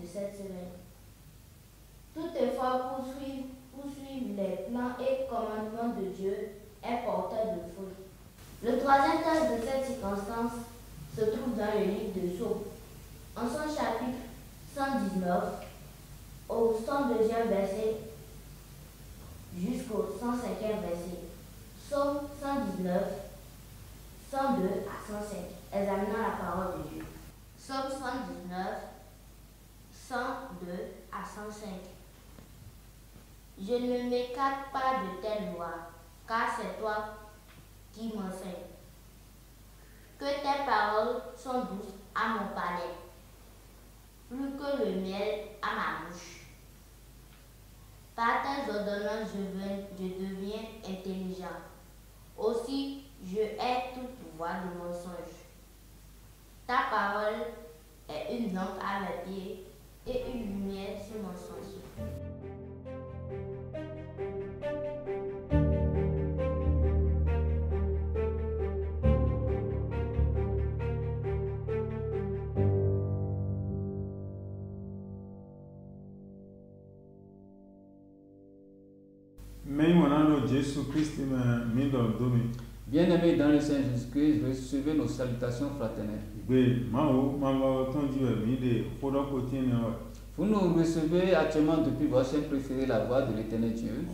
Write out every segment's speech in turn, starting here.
de cette semaine. Toutefois, poursuivre les plans et commandements de Dieu est porteur de fruits. Le troisième texte de cette circonstance se trouve dans le livre de Psaume, en son chapitre 119, au 102e verset jusqu'au 105e verset. Psaume 119, 102 à 105. Examinons la parole de Dieu. Psaume 119, 102 à 105. Je ne m'écarte pas de tes lois, car c'est toi qui m'enseignes. Que tes paroles sont douces à mon palais, plus que le miel à ma bouche. Par tes ordonnances, je deviens intelligent. Aussi, je hais tout pouvoir de mensonge. Ta parole est une lampe à mes pieds et une lumière sur mon sentier. Bien-aimés dans le Seigneur Jésus-Christ, recevez nos salutations fraternelles. Vous nous recevez actuellement depuis votre chaîne préférée, la voix de l'Éternel Dieu.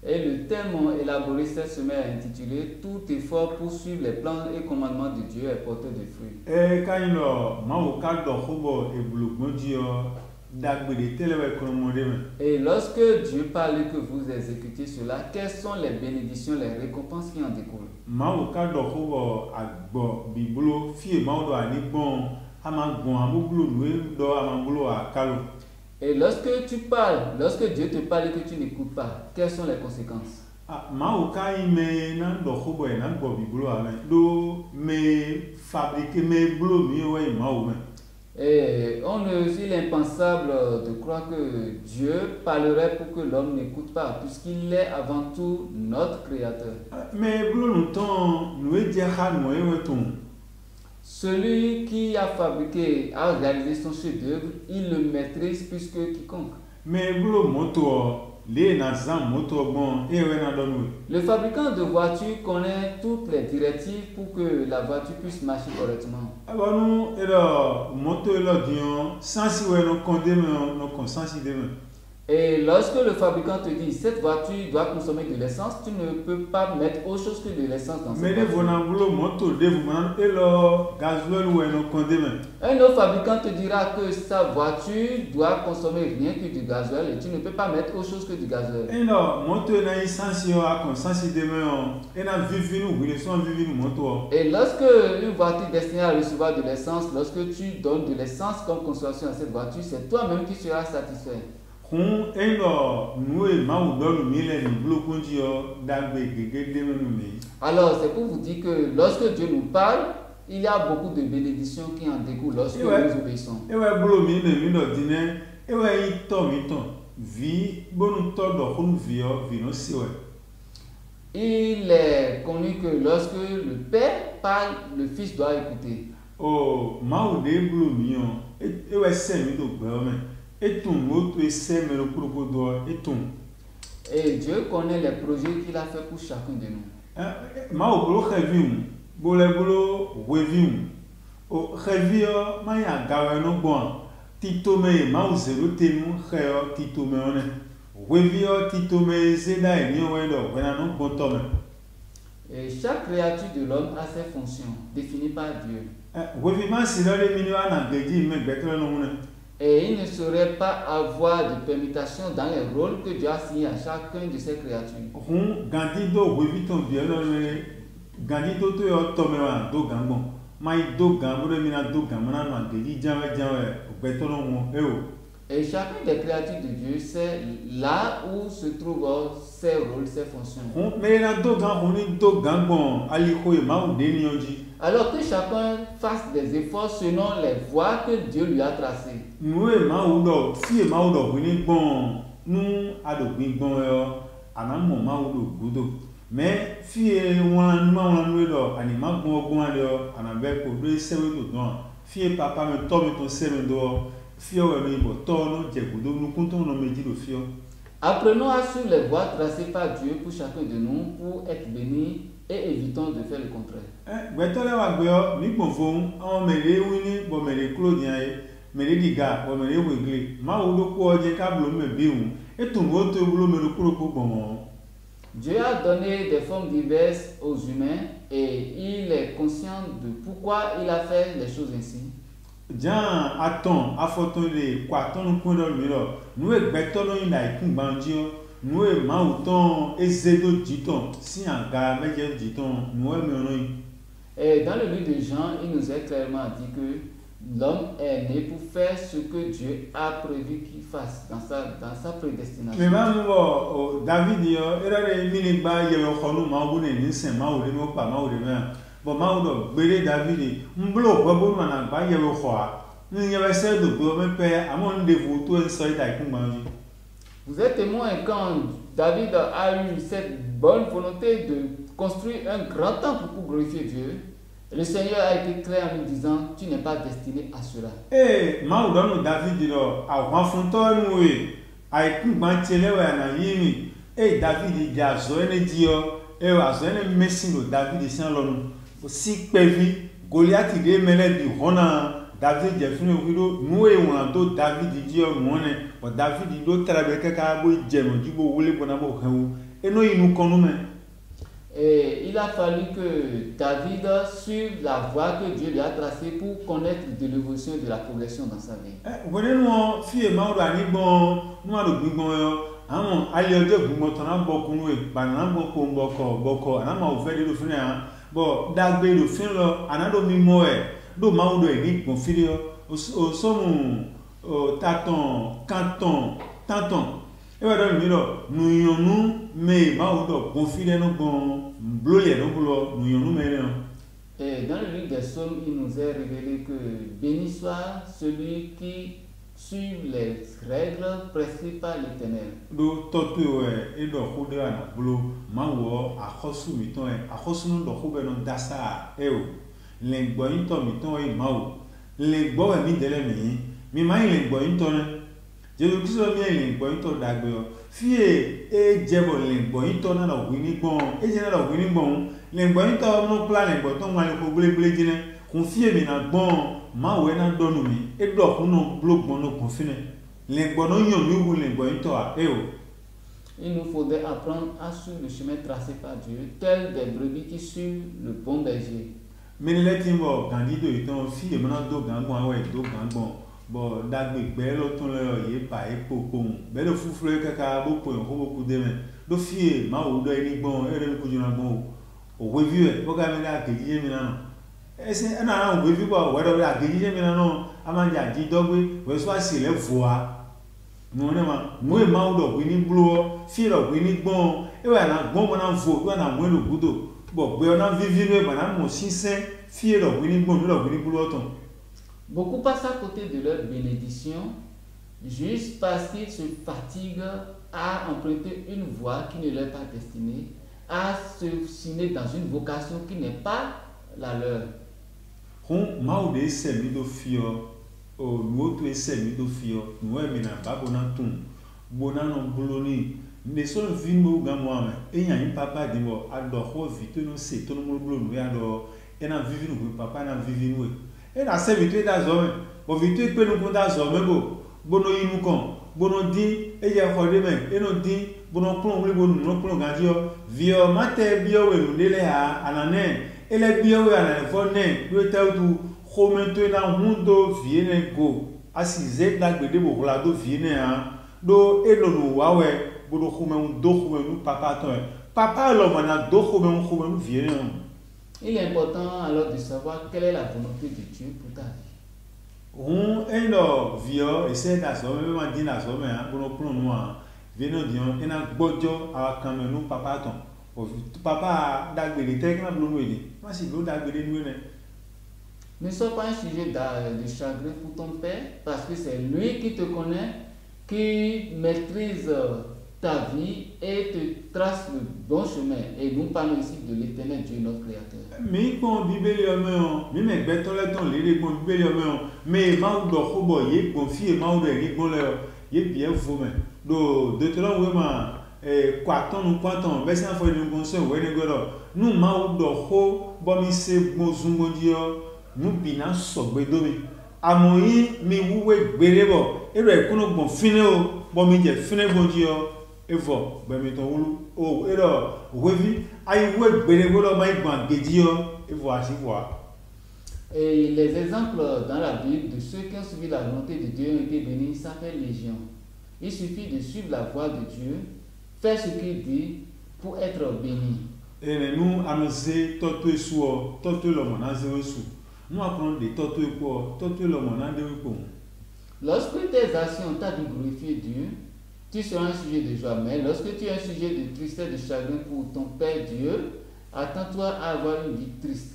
Et le thème élaboré cette semaine est intitulé Tout effort pour suivre les plans et commandements de Dieu est porteur de fruits. Et lorsque Dieu parle que vous exécutez cela, quelles sont les bénédictions, les récompenses qui en découlent? Et lorsque tu parles, lorsque Dieu te parle et que tu n'écoutes pas, quelles sont les conséquences? Et il est impensable de croire que Dieu parlerait pour que l'homme n'écoute pas, puisqu'il est avant tout notre créateur. Celui qui a fabriqué, a réalisé son chef-d'œuvre, il le maîtrise plus que quiconque. Le fabricant de voitures connaît toutes les directives pour que la voiture puisse marcher correctement. Et lorsque le fabricant te dit cette voiture doit consommer de l'essence, tu ne peux pas mettre autre chose que de l'essence dans cette voiture. Un autre fabricant te dira que sa voiture doit consommer rien que du gasoil et tu ne peux pas mettre autre chose que du gasoil. Et lorsque une voiture destinée à recevoir de l'essence, lorsque tu donnes de l'essence comme consommation à cette voiture, c'est toi-même qui seras satisfait. Alors, c'est pour vous dire que lorsque Dieu nous parle, il y a beaucoup de bénédictions qui en découlent lorsque nous obéissons. Il est connu que lorsque le Père parle, le Fils doit écouter. Et Dieu connaît les projets qu'il a fait pour chacun de nous. Et chaque créature de l'homme a ses fonctions définies par Dieu. Et il ne saurait pas avoir de permutation dans les rôles que Dieu a signés à chacun de ses créatures. Et chacune des créatures de Dieu sait là où se trouvent ses rôles, ses fonctions. Alors que chacun fasse des efforts selon les voies que Dieu lui a tracées. Nous maoudo fi maoudo vini bon nous adobin bon yo anamo maoudo gudo mais fi wan ma nous do anima bon yo anabe ko do sewe do don fi papa me to me ton sewe do fi o me bo to no je gudo nous comptons no meji do fi. Apprenons à suivre les voies tracées par Dieu pour chacun de nous pour être bénis et évitons de faire le contraire. Gbetole wa gbe yo mi gbon fun awon mere wini bo mere kuro dian mere diga bo mere wegle ma wo do ko oje ka blo me bi un etun wo to blo mere kuro ko gbon. Dieu a donné des formes diverses aux humains et il est conscient de pourquoi il a fait les choses ainsi. Jan aton afoton le kwa ton ko do mi ro nu e gbetolo yin la ikun gbanji o nu e ma uton ezedo jiton si anga meje jiton nu e mi orin. Et dans le livre de Jean, il nous est clairement dit que l'homme est né pour faire ce que Dieu a prévu qu'il fasse dans sa prédestination. Mais même David yo erare mini gba ye khonu ma bu ne nsen ma o le mo pa ma o le ma bo ma o do gbere David mblo gbo bo na gba ye kho a ni ye ba se do bo me pe amon de photo en so ita ikun manji. Vous êtes témoin quand David a eu cette bonne volonté de construire un grand temple pour glorifier Dieu. Le Seigneur a été clair en nous disant, tu n'es pas destiné à cela. Ma ou don David lo a wa fun to nu e ai kun gban tele wa na yimi David ja zo ene di o wa zo ene mesin lo David san lo nu o si pevi Goliath de mele di hona David je fun wido nu e won to David di o nu ne o David do trabe ka bo je mo ju bo wole bona bo kan eno inu konu me. Et il a fallu que David suive la voie que Dieu lui a tracée pour connaître de l'évolution et de la progression dans sa vie. Nous fi ma o ani bon nous a do gbon yo àwọn ali ojo gbon ton na bo kunu e ba na bo ko boko ana ma o fe de do fun ya bo dagbe do fin lo ana do mi mo e do ma o do e ni gbon fi o so mu o taton kanton tanton e wa do mi lo nu yonu me ma o do gbon fi le no gbon blo le no blo nu yonu me le. Et dans le livre des Psaumes, il nous est révélé que béni soit celui qui suit les règles prescrites par l'Éternel. Do toto e do khude ana blo ma wo akhosu mi ton akhosu no do khube no dasa o le gbo yin to mi ton e ma wo le gbo e mi dele mi ma le gbo yin ton Jesu Kristo mi le gbo yin to dagbe o fi e jebo le gbo yin to na lo wi ni gbon e je na lo wi ni gbon le gbo yin to no plan le gbo to ma le ko gble jine kun fi mi na gbon ma we na do nu mi e do kun no blogbon no kun fi ne le gbo no yan mi wu le gbo yin to a Il nous faudrait apprendre à suivre le chemin tracé par Dieu, tel des brebis qui suivent le bon berger. Mais les timbo candido iton fi e mana do gangbon awe do gangbon bo dagbe gbe lo tun le ye pa e popo be lo fufu le kaka bo po ko ku de men do fi e ma o do ni gbon e re ku juna gbon o we vi e bo ga me ga keji mi na no e se na o we vi bo we do ga keji mi na no amanja ji dogbe we so asi le voa no ne ma mo e ma o do we ni blo fi lo we ni gbon e we na gbon mo na vo we na mo lo gudo bo gbe ona vivi no e ba na mo sinsin fi lo we ni gbon lo we ni blo ton. Beaucoup passent à côté de leur bénédiction juste parce qu'ils se fatiguent à emprunter une voie qui ne leur est pas destinée, à se signer dans une vocation qui n'est pas la leur. Hon maude semi do fio o nuoto semi do fio nuwe mina babona tun bona no bloni ne so vimo gamwa enya yin papa di mo ado ho vito no se to no blo no ya do ena vivi no papa na vivi no e na se vito da zo bo vito pe no da zo me bo bono inu kon bono di e je khode me eno di bono plon wle bono no plon ganjo vio mate bio we no dele ha anane ele bio we anane fo ne do tawtu khomento na hundo viene go asize da gbede bo la do viene ha do elo no wawe bodo khome do khome no papa ton papa lo mana do khome no viene. Il est important alors de savoir quelle est la volonté de Dieu pour ta vie. On eno vio ese da so me ma dina so me bono plon no a veno dion ena gbojo a kan me no papa ton Papa d'agbélé, t'es qu'un blou mouillé. Moi, si l'eau d'agbélé nous est. Ne sois pas un sujet de chagrin pour ton père, parce que c'est lui qui te connaît, qui maîtrise ta vie et te trace le bon chemin. Et nous parlons ici de l'éternel Dieu, notre Créateur. Mi kon bibeli ome mi me gbeto le ton le kon bibeli ome me ma do khobo ye kon fi ma do ri gbon le ye bien fo me do de tron we ma kwaton bese an fo ni kon se we ni godo nu ma do kho bo mi se gbon zungo dio nu bina so gbedo mi amoyi mi wuwe gbere bo ero e kuno gbon fine o bo mi je fine gbon dio evo be mi ton wulu o ero wevi ayi we gbere godo ma igban gedio evo asiwa. Et les exemples dans la Bible de ceux qui ont suivi la volonté de Dieu ont été bénis s'appellent légion. Il suffit de suivre la voie de Dieu, faire ce qu'il dit pour être béni. Et nous annoncer toto suo toto lo mona ze su. Nous apprenons de toto lo mona de ko. Lorsque tes actions t'ont glorifié Dieu, tu seras un sujet de joie. Mais lorsque tu es un sujet de tristesse, de chagrin pour ton Père Dieu, attends-toi à avoir une vie triste.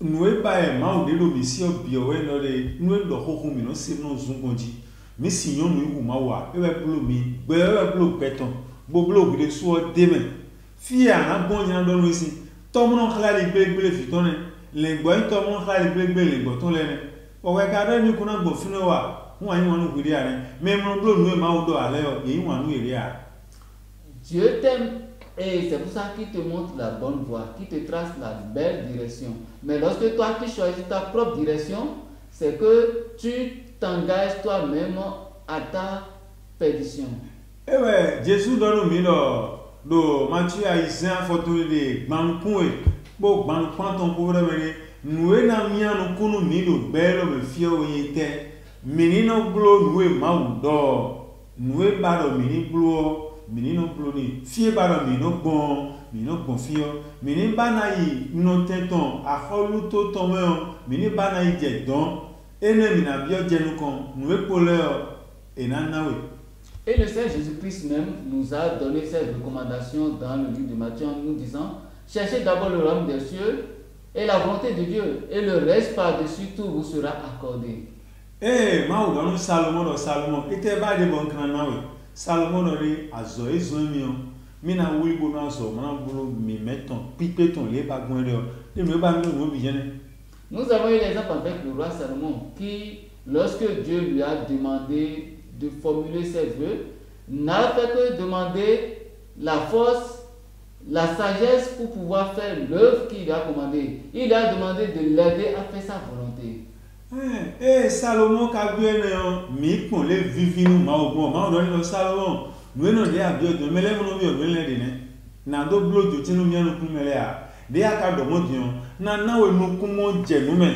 Nous pas ma de lo mission biowe no de nous do ho mi no se no zungonji. Mi sinyo nu u ma wa e we blo mi, gbe we blo beton. Bo blo gbe so deme. Fi ana bon yan do no si. To mo no khala le gbe fitone. Le gbo to mo khala le gbe le gbo ton le ne. O we ka do ni kuna gbo fino wa. Wọ́n wọ́n nous dire rien mais mon bleu nous ma odo ale yi wọ́n nous ria. Dieu t'aime et c'est pour ça qu'il te montre la bonne voie, qu'il te trace la belle direction. Mais lorsque toi tu choisis ta propre direction, c'est que tu t'engages toi-même à ta perdition. Eh ouais, Jésus donne mi do Matthieu a Isaiah photo de bankun bo bankun ton pour venir nous na mi anu kunu mi do belo me fie o yete. Menino glo nous maudo nous baro mini glo menino glo ni fie baro mino bon fio meni banayi no teton a holu to tomo meni banayi je don ene mina bio jenu kon nous poleur et nanawe. Et le Seigneur Jésus-Christ même nous a donné cette recommandation dans le livre de Matthieu en nous disant: cherchez d'abord le royaume des cieux et la volonté de Dieu, et le reste par-dessus tout vous sera accordé. Eh, Mao don Salomon ite ba de bon kan nawe. Salomon ri azo ezonio. Mi na wuli bo na so, na bulu mi meton, pipeton le ba gun re o. De me ba mi no bi jene. Nous avons eu l'exemple avec le roi Salomon qui, lorsque Dieu lui a demandé de formuler ses vœux, n'a fait que demander la force, la sagesse pour pouvoir faire l'œuvre qu'il a commandée. Il a demandé de l'aider à faire sa volonté. Salomon ka biene mi kon le vivinu ma ogbon ma do ni Salomon no no de abio do mele mo no bi o mele de ne na do blo jo tinu mi anu kun mele a de aka do mo dion na we no kun mo je nu me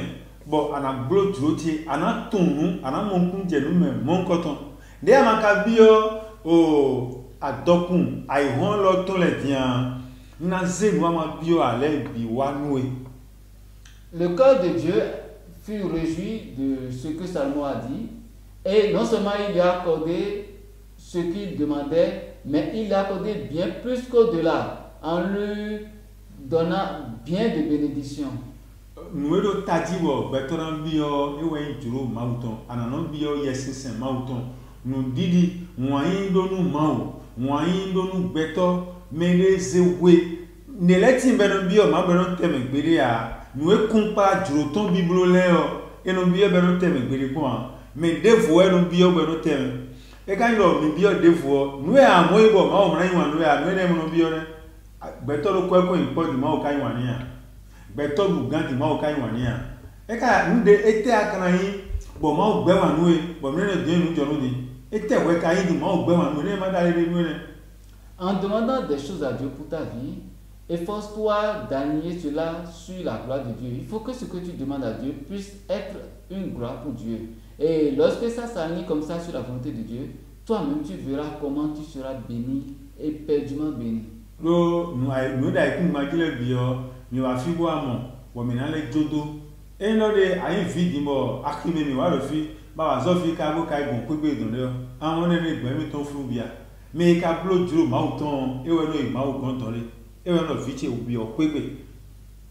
bo ana blo jo ti ana tunu ana mo kun je nu me mo nkoton de ama ka bio o adokun ai hon lo to le dian na ze no ma bio ale bi wa nu e. Le cœur de Dieu fut réjoui de ce que Salomon a dit, et non seulement il lui a accordé ce qu'il demandait, mais il l'a accordé bien plus qu'au-delà, en lui donnant bien de bénédictions. Nous avons dit que bio ewe juro mauton, ananon bio yesese mauton. Nous dit moyen donu mau, moyen donu beto, mele zewe. Neleti benon bio ma benon teme gbere a. Nous compas juro ton biblo leo et non bio benon teme gbere ko an. Mais devo e non bio benon teme. E kan lo mi bio devo, nous e amoy bo ma o mran wan nous e a mene mo bio ne. Beto lo ko import ma o kan wan ya. Beto lu ganti ma o kan wan ya. E ka nde ete akana yin bo ma o gbe wan nu e, bo mene de nu jonu di. Ete we ka yin di ma o gbe wan nu ne ma dale de nu ne. En demandant des choses à Dieu pour ta vie, efforce-toi d'aligner cela sur la gloire de Dieu. Il faut que ce que tu demandes à Dieu puisse être une gloire pour Dieu. Et lorsque ça s'aligne comme ça sur la volonté de Dieu, toi-même tu verras comment tu seras béni, éperdument béni. Nous d'ailleurs magile bio, mi wa fi bo amo, wo mi na le jodo. E no de ayi vidi mo akime mi wa lo fi, ba wa zo fi ka bo kai gon pegbe don le. Awon ne gbe mi ton fru bia. Me ka blo juro ma o ton, e we no i ma o gon ton le. et on a vite oublié au Québec.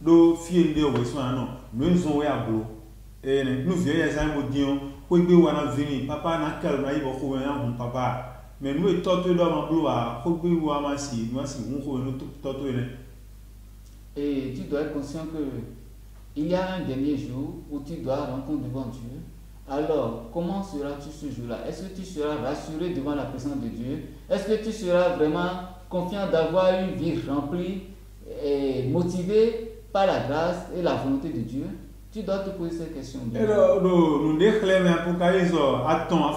Do fie de o so ano no nzo we ablo no vie ya zan modion ko gbe wa na vini papa na kal na ibo ko na hun papa mais nous et toto do ma blo a ko gbe wa ma si un ko no toto ne. Et tu dois être conscient que il y a un dernier jour où tu dois rencontrer devant Dieu. Alors, comment seras-tu ce jour-là? Est-ce que tu seras rassuré devant la présence de Dieu? Est-ce que tu seras vraiment confiant d'avoir une vie remplie et motivée par la grâce et la volonté de Dieu? Tu dois te poser cette question. Nous déclarons pour qu'ailleurs attends à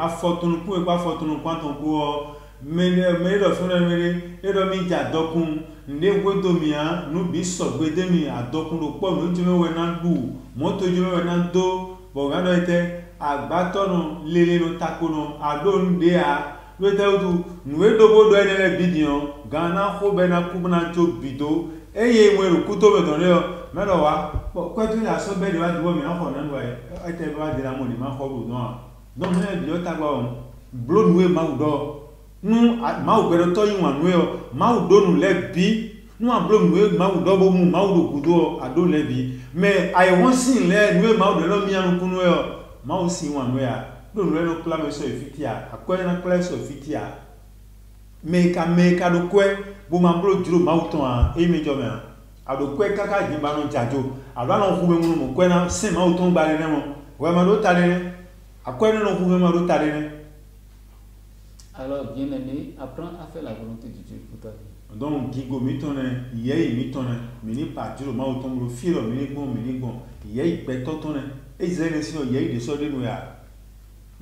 fortune pour pas fortune quand on pour mais le fond et le média dokun ne wedomia nous biso wedemi adokun lo po nous jeme wena du moto jeme wena do bo gado ete agbatono lele no takono adon de a wetu nous edobo do ene bidion gana ko bena kubna to bido eye mweru kuto be don yo melo wa ko tu la so be de wa duwo mi an ko nan wa ete ba de la mo ni ma ko bu no donc ne bi o tagba on blo nuwe ma udo nu ma ubero to yin wa nuwe ma udo nu le bi nu an blo nuwe ma udo bo mu ma udo kudo ado le bi mais ai won sin le nuwe ma udo lo mi an kunu yo ma o sin wa nuwe a do nuwe no kla me so efitia akwa na kla so efitia me ka do kwe bo ma blo duro ma uton a e me jo me a do kwe kaka jimba no jajo alo na hu me mu mo kwe na sin ma uton ba le mo we ma do tare ne akwa no hu me ma do tare ne. Alors, bien-aimé, apprends à faire la volonté de Dieu pour ta vie. Donc, Gigo mitone, yei mitone, mini patiro ma uton blo filo mini bon, yei betotone, et zene sino yei de so de noya.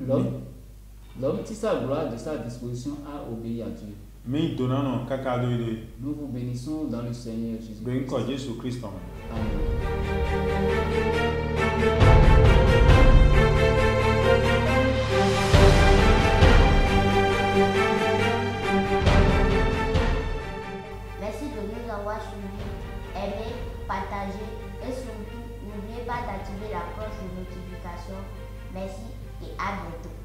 L'homme qui sa gloire de sa disposition a obéi à Dieu. Mi donano kaka do de. Nous vous bénissons dans le Seigneur Jésus. Benko Jésus Christ. Amen. Merci de nous avoir suivis, aimez, partagez et surtout n'oubliez pas d'activer la cloche de notification. Merci et à bientôt.